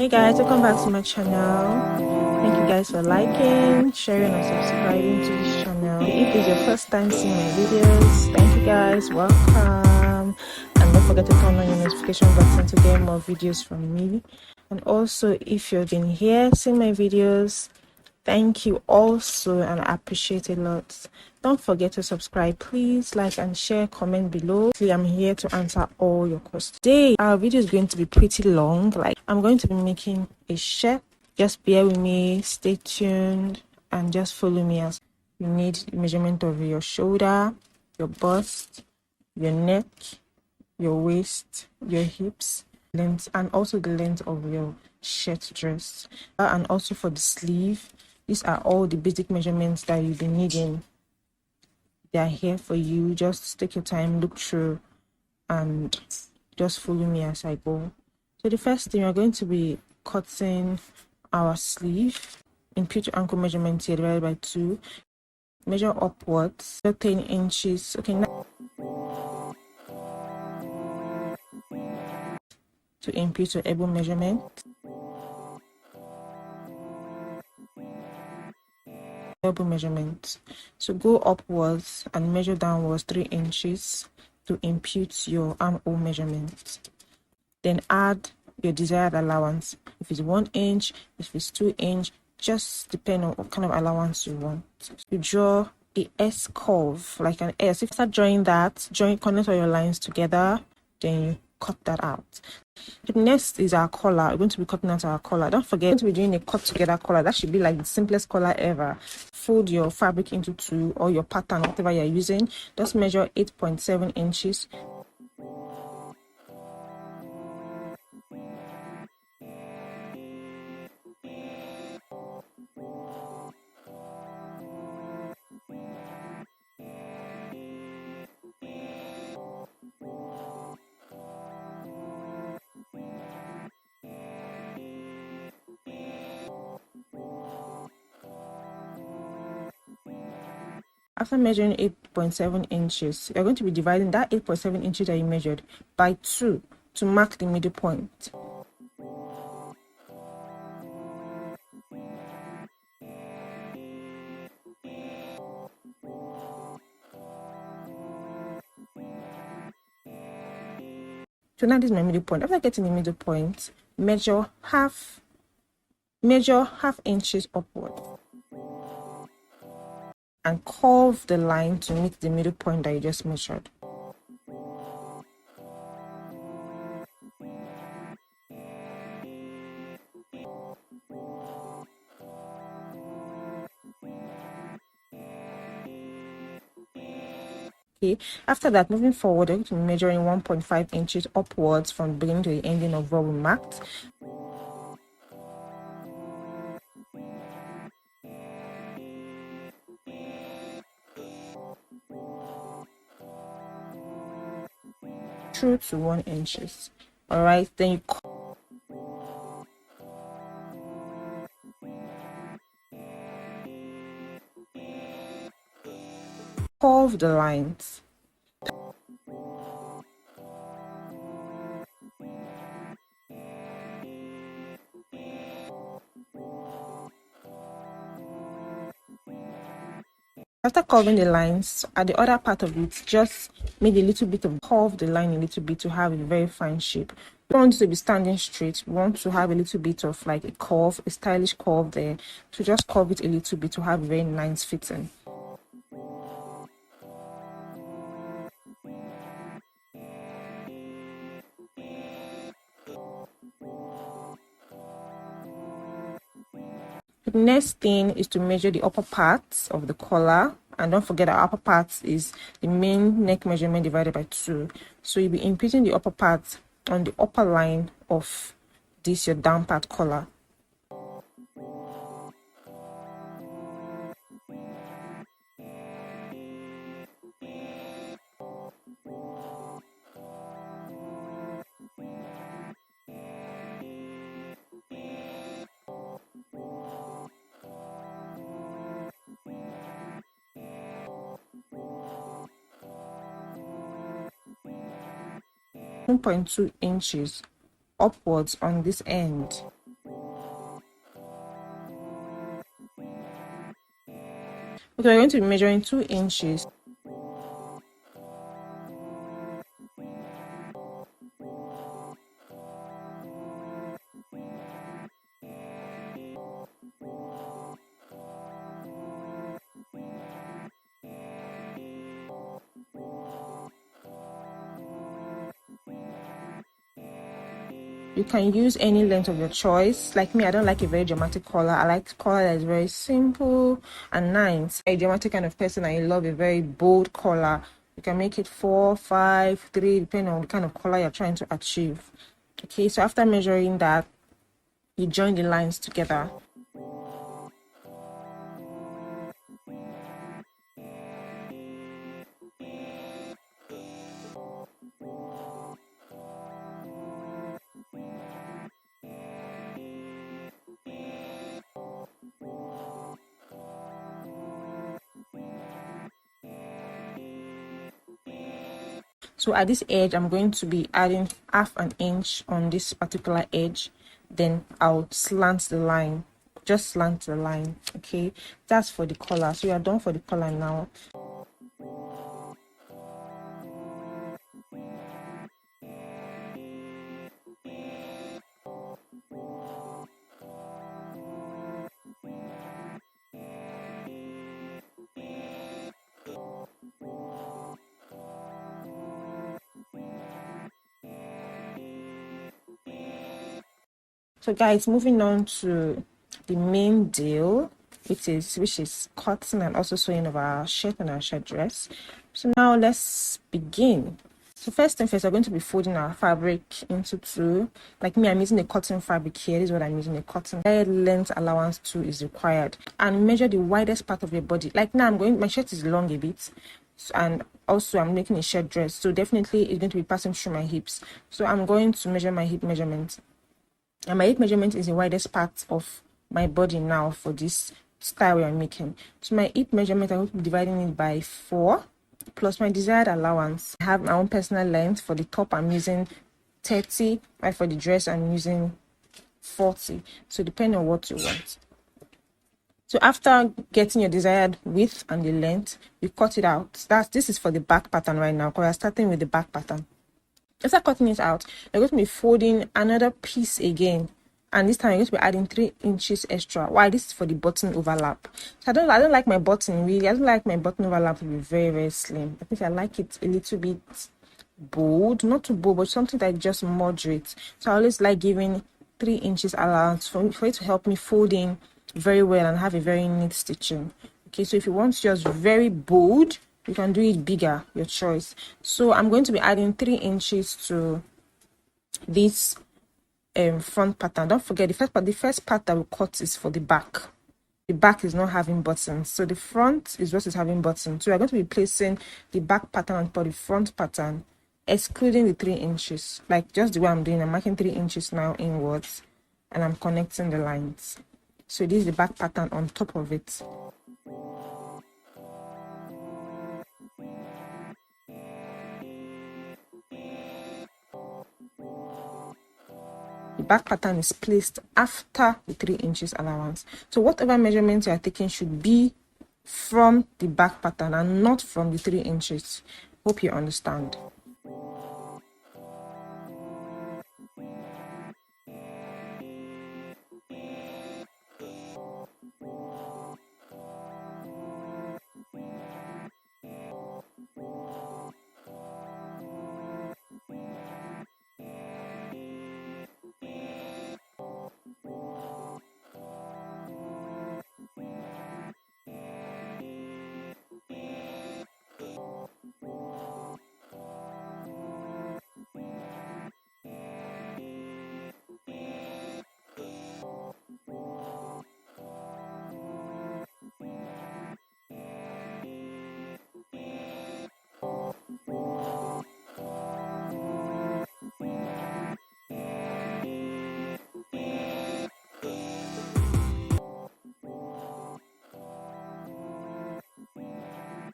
Hey guys, welcome back to my channel. Thank you guys for liking, sharing and subscribing to this channel. If this is your first time seeing my videos, thank you guys, welcome. And don't forget to turn on your notification button to get more videos from me. And also, if you've been here seeing my videos, thank you also, and I appreciate it a lot. Don't forget to subscribe. Please like and share, comment below. I'm here to answer all your questions. Today our video is going to be pretty long. I'm going to be making a shirt. Just bear with me, stay tuned, and just follow me as you need the measurement of your shoulder, your bust, your neck, your waist, your hips, length, and also the length of your shirt dress. And also for the sleeve, these are all the basic measurements that you'll be needing. They are here for you. Just take your time, look through, and just follow me as I go. So the first thing, we're going to be cutting our sleeve. Impute your ankle measurement here divided by 2. Measure upwards 10 inches. Okay, now to impute your elbow measurement. Elbow measurement. So go upwards and measure downwards 3 inches to impute your armhole measurement. Then add your desired allowance. If it's 1 inch, if it's 2 inch, just depend on what kind of allowance you want. You draw a S curve, like an S. If you start drawing that, connect all your lines together, then you cut that out. The next is our collar. We're going to be cutting out our collar. Don't forget to be doing a cut together collar. That should be like the simplest collar ever. Fold your fabric into 2, or your pattern, whatever you're using. Just measure 8.7 inches. After measuring 8.7 inches, you're going to be dividing that 8.7 inches that you measured by 2 to mark the middle point. So now this is my middle point. After getting the middle point, measure half inches upward and curve the line to meet the middle point that you just measured. Okay, after that, moving forward, you're going to be measuring 1.5 inches upwards from the beginning to the ending of what we marked. Through to 1 inches. All right, then you curve the lines. After curving the lines, at the other part of it, just make a little bit of curve the line a little bit to have a very fine shape. We don't want it to be standing straight. We want to have a little bit of like a curve, a stylish curve there. So just curve it a little bit to have a very nice fitting. The next thing is to measure the upper parts of the collar, and don't forget our upper parts is the main neck measurement divided by 2. So you'll be imputing the upper part on the upper line of this your down part collar. .2 inches upwards on this end. Okay, we're going to be measuring 2 inches. You can use any length of your choice. Like me, I don't like a very dramatic collar. I like collar that is very simple and nice. A dramatic kind of person, I love a very bold collar. You can make it 4, 5, 3, depending on the kind of collar you're trying to achieve. Okay, so after measuring that, you join the lines together. So at this edge, I'm going to be adding half an inch on this particular edge. Then I'll slant the line, just slant the line. Okay, that's for the collar. So you are done for the collar now. So guys, moving on to the main deal, which is cutting and also sewing of our shirt and our shirt dress. So now let's begin. So first thing first, we're going to be folding our fabric into 2. Like me, I'm using a cotton fabric here. This is what I'm using, a cotton. Length allowance 2 is required. And measure the widest part of your body. Like now, my shirt is long a bit. And also I'm making a shirt dress. So definitely it's going to be passing through my hips. So I'm going to measure my hip measurement. And my hip measurement is the widest part of my body now for this style we are making. So my hip measurement, I'm going to be dividing it by 4 plus my desired allowance. I have my own personal length. For the top, I'm using 30, and for the dress, I'm using 40. So depending on what you want. So after getting your desired width and the length, you cut it out. This is for the back pattern right now, because we're starting with the back pattern. After cutting it out, you're going to be folding another piece again, and this time you're going to be adding 3 inches extra. Why? This is for the button overlap. So I don't like my button really. I don't like my button overlap to be very, very slim. I think I like it a little bit bold, not too bold, but something that just moderate. So I always like giving 3 inches allowance for it to help me fold in very well and have a very neat stitching. Okay, so if you want yours very bold, you can do it bigger, your choice. So I'm going to be adding 3 inches to this front pattern. Don't forget, the first part that we cut is for the back. The back is not having buttons, so the front is what is having buttons. So we're going to be placing the back pattern on the front pattern, excluding the 3 inches. Like just the way I'm doing, I'm marking 3 inches now inwards, and I'm connecting the lines. So this is the back pattern on top of it. The back pattern is placed after the 3 inches allowance. So whatever measurements you are taking should be from the back pattern and not from the 3 inches. Hope you understand.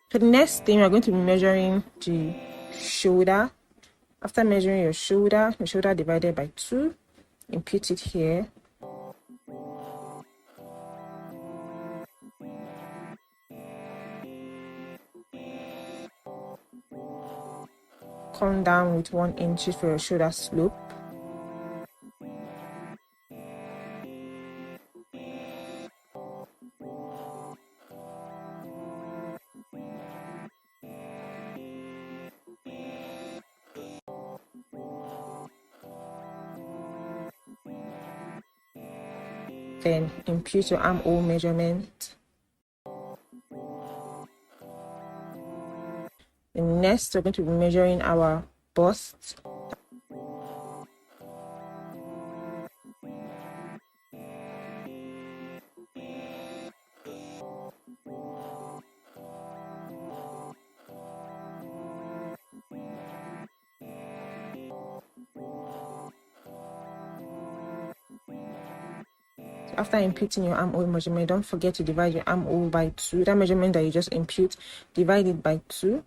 For the next thing, we're going to be measuring the shoulder. After measuring your shoulder divided by 2, impute it here. come down with 1 inch for your shoulder slope. Then impute your armhole measurement. And next, we're going to be measuring our bust. After imputing your armhole measurement, don't forget to divide your armhole by 2. That measurement that you just impute, divide it by 2.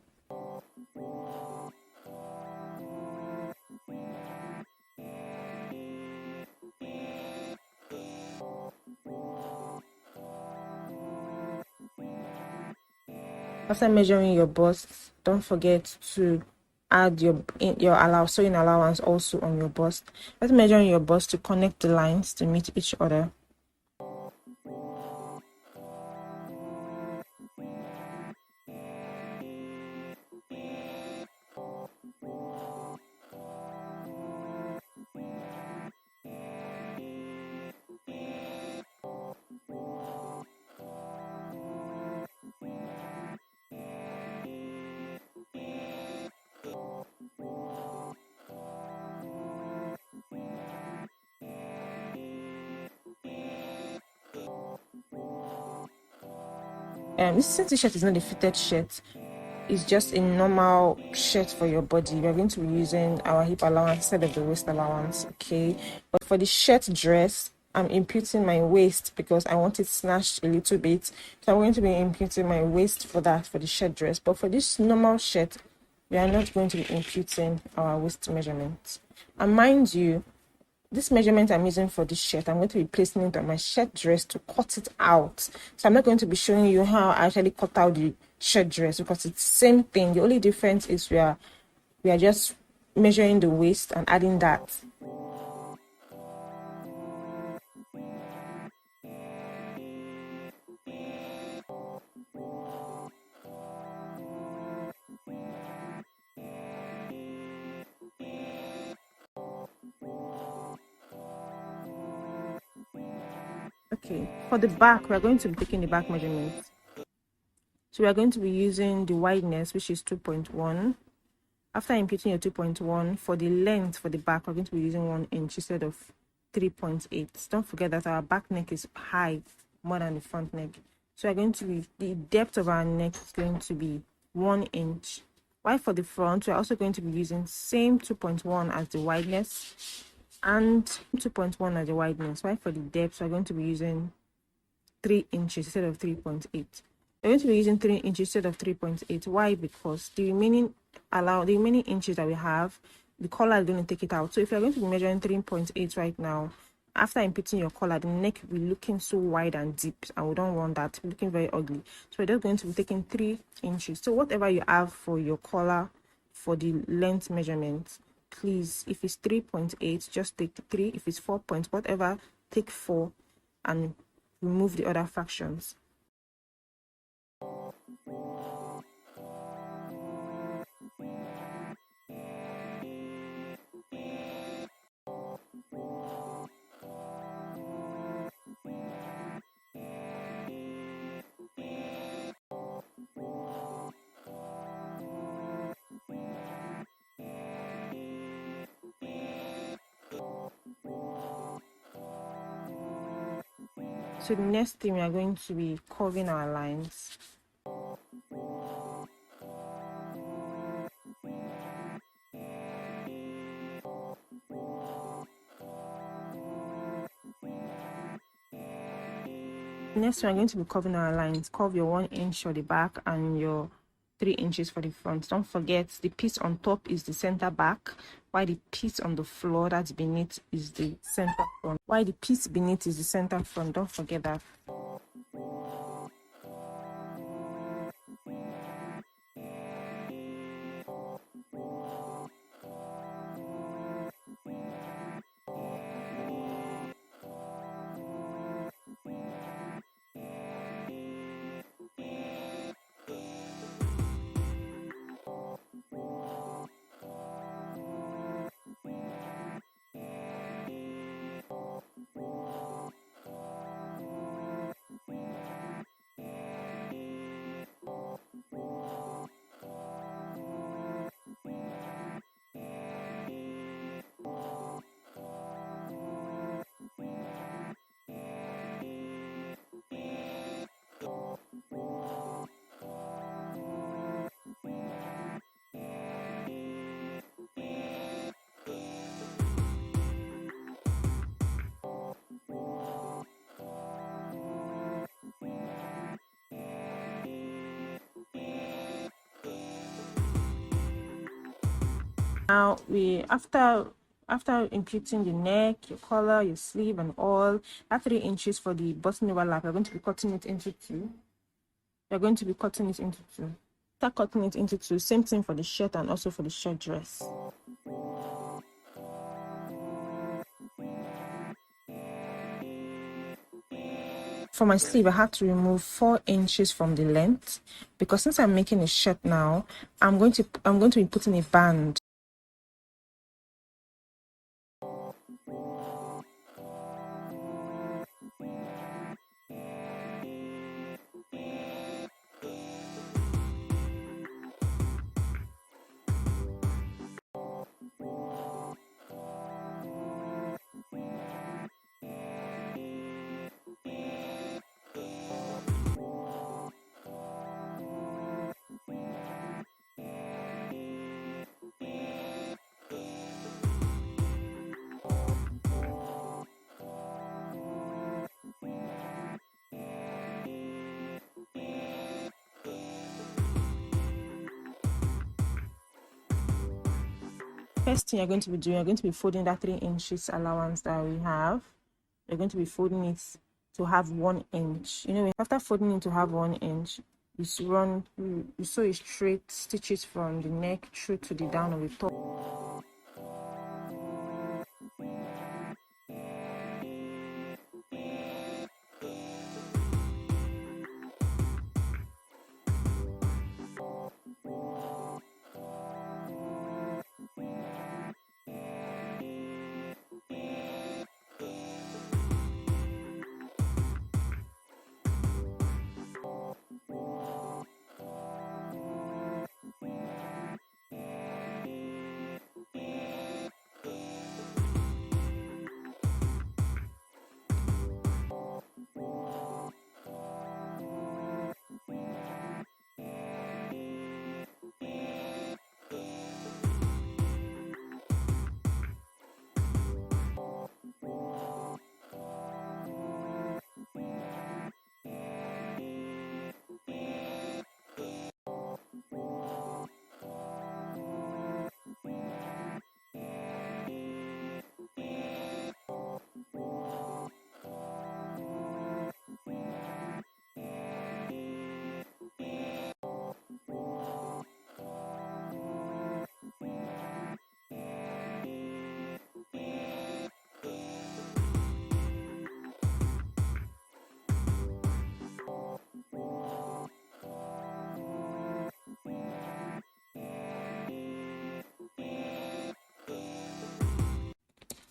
After measuring your bust, don't forget to add your sewing allowance also on your bust. After measuring your bust, to connect the lines to meet each other. This t-shirt is not a fitted shirt. It's just a normal shirt for your body. We're going to be using our hip allowance instead of the waist allowance, okay? But for the shirt dress, I'm imputing my waist because I want it snatched a little bit. So I'm going to be imputing my waist for that, for the shirt dress. But for this normal shirt, we are not going to be imputing our waist measurements. And mind you, this measurement I'm using for this shirt, I'm going to be placing it on my shirt dress to cut it out. So I'm not going to be showing you how I actually cut out the shirt dress because it's the same thing. The only difference is we are just measuring the waist and adding that. Okay, for the back, we're going to be taking the back measurement. So we're going to be using the wideness, which is 2.1. After imputing your 2.1, for the length for the back, we're going to be using 1 inch instead of 3.8. Don't forget that our back neck is high more than the front neck. So we're going to be, the depth of our neck is going to be 1 inch. While for the front, we're also going to be using same 2.1 as the wideness and 2.1 as the wideness. While for the depth, we're going to be using 3 inches instead of 3.8. We're going to be using 3 inches instead of 3.8. Why? Because the remaining inches that we have, the collar is going to take it out. So if you're going to be measuring 3.8 right now, after imputing your collar, the neck will be looking so wide and deep, and we don't want that. It's looking very ugly. So we're just going to be taking 3 inches. So whatever you have for your collar, for the length measurement, please, if it's 3.8, just take 3. If it's 4 points, whatever, take 4 and remove the other fractions. So the next thing, we are going to be curving our lines. Next, we are going to be curving our lines. Curve your 1 inch for the back and your 3 inches for the front. Don't forget, the piece on top is the center back, while the piece on the floor that's beneath is the center front. While the piece beneath is the center front. Don't forget that. Now after imputing the neck, your collar, your sleeve, and all, that 3 inches for the button overlap, you're going to be cutting it into 2. You're going to be cutting it into 2. Start cutting it into 2. Same thing for the shirt and also for the shirt dress. For my sleeve, I had to remove 4 inches from the length because since I'm making a shirt now, I'm going to be putting a band. First thing you're going to be doing, you're going to be folding that 3 inches allowance that we have. You're going to be folding it to have 1 inch. You know, after folding it to have 1 inch, you sew a straight stitches from the neck through to the down of the top.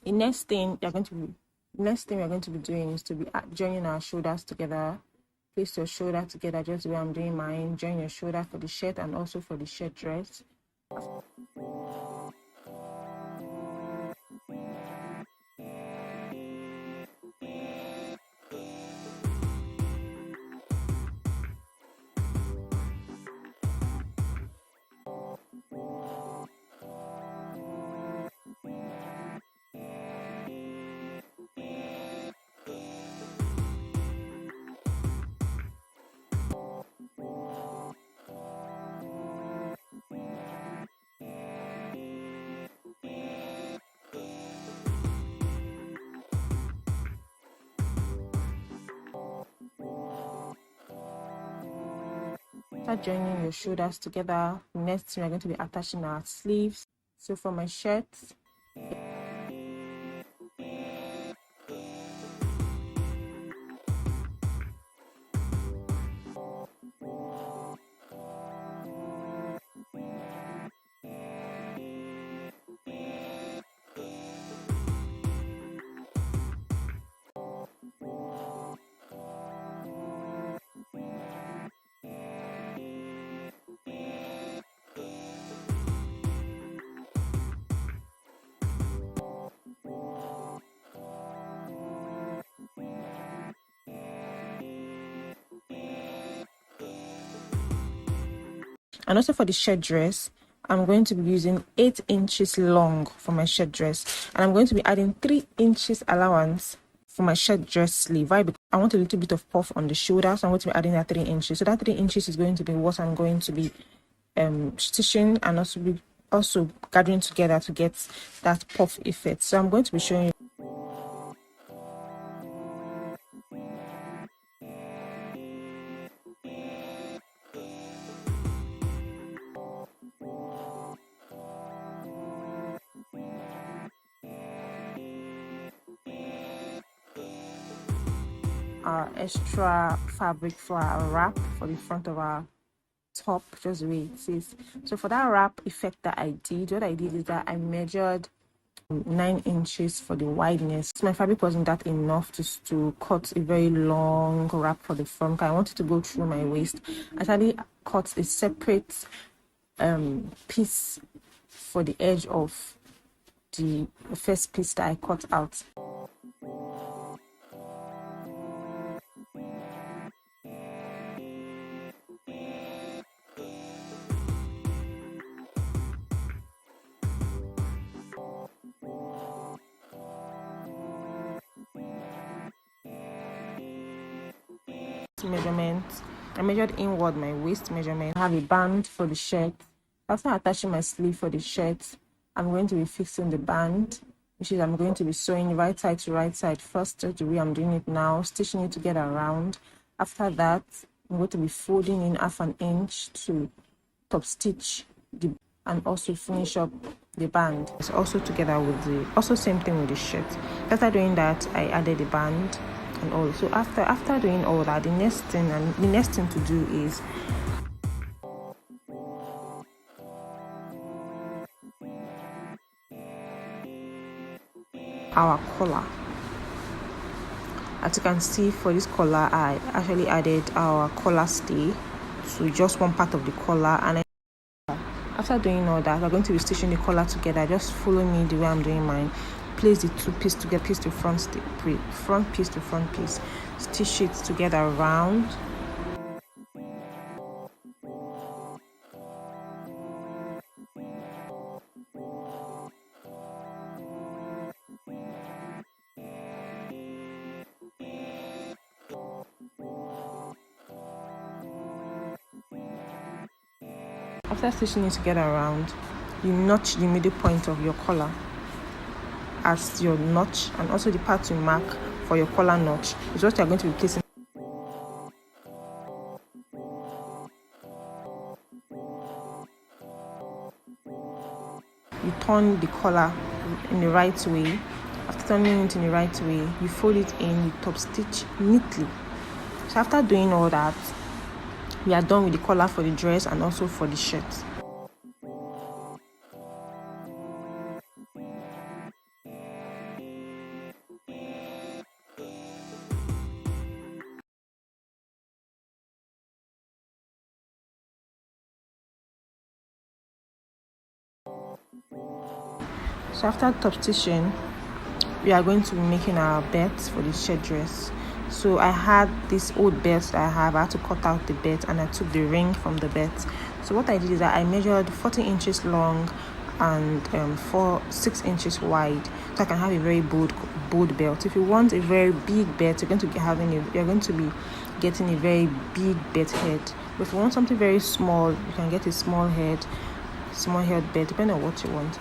The next thing we're going to be doing is to be joining our shoulders together. Place your shoulder together just the way I'm doing mine. Join your shoulder for the shirt and also for the shirt dress. Start joining your shoulders together. Next, we are going to be attaching our sleeves. So for my shirt, and also for the shirt dress, I'm going to be using 8 inches long for my shirt dress, and I'm going to be adding 3 inches allowance for my shirt dress sleeve. Why? Because I want a little bit of puff on the shoulder, so I'm going to be adding that 3 inches. So that 3 inches is going to be what I'm going to be stitching and also be also gathering together to get that puff effect. So I'm going to be showing you our extra fabric for our wrap for the front of our top, just the way it is. So for that wrap effect that I did, what I did is that I measured 9 inches for the wideness. My fabric wasn't that enough to cut a very long wrap for the front. I wanted to go through my waist. I actually cut a separate piece for the edge of the first piece that I cut out. Measurement, I measured inward my waist measurement. I have a band for the shirt. After attaching my sleeve for the shirt, I'm going to be fixing the band, which is I'm going to be sewing right side to right side first, just the way I'm doing it now, stitching it together around. After that, I'm going to be folding in 1/2 inch to top stitch and also finish up the band. It's also together with the same thing with the shirt. After doing that, I added the band. And also after doing all that, the next thing to do is our collar. As you can see, for this collar, I actually added our collar stay to just one part of the collar, and after doing all that, we're going to be stitching the collar together. Just follow me the way I'm doing mine. Place the two pieces together, piece to front piece to front piece, stitch it together around. After stitching it together around, you notch the middle point of your collar as your notch, and also the part you mark for your collar notch is what you're going to be placing. You turn the collar in the right way. After turning it in the right way, you fold it in, you top stitch neatly. So after doing all that, we are done with the collar for the dress and also for the shirt. So after top stitching, we are going to be making our belts for the shirt dress. So I had this old belt that I had to cut out the belt, and I took the ring from the belt. So what I did is that I measured 40 inches long and 6 inches wide, so I can have a very bold belt. If you want a very big belt, you're going to be getting a very big belt head. But if you want something very small, you can get a small head belt, depending on what you want.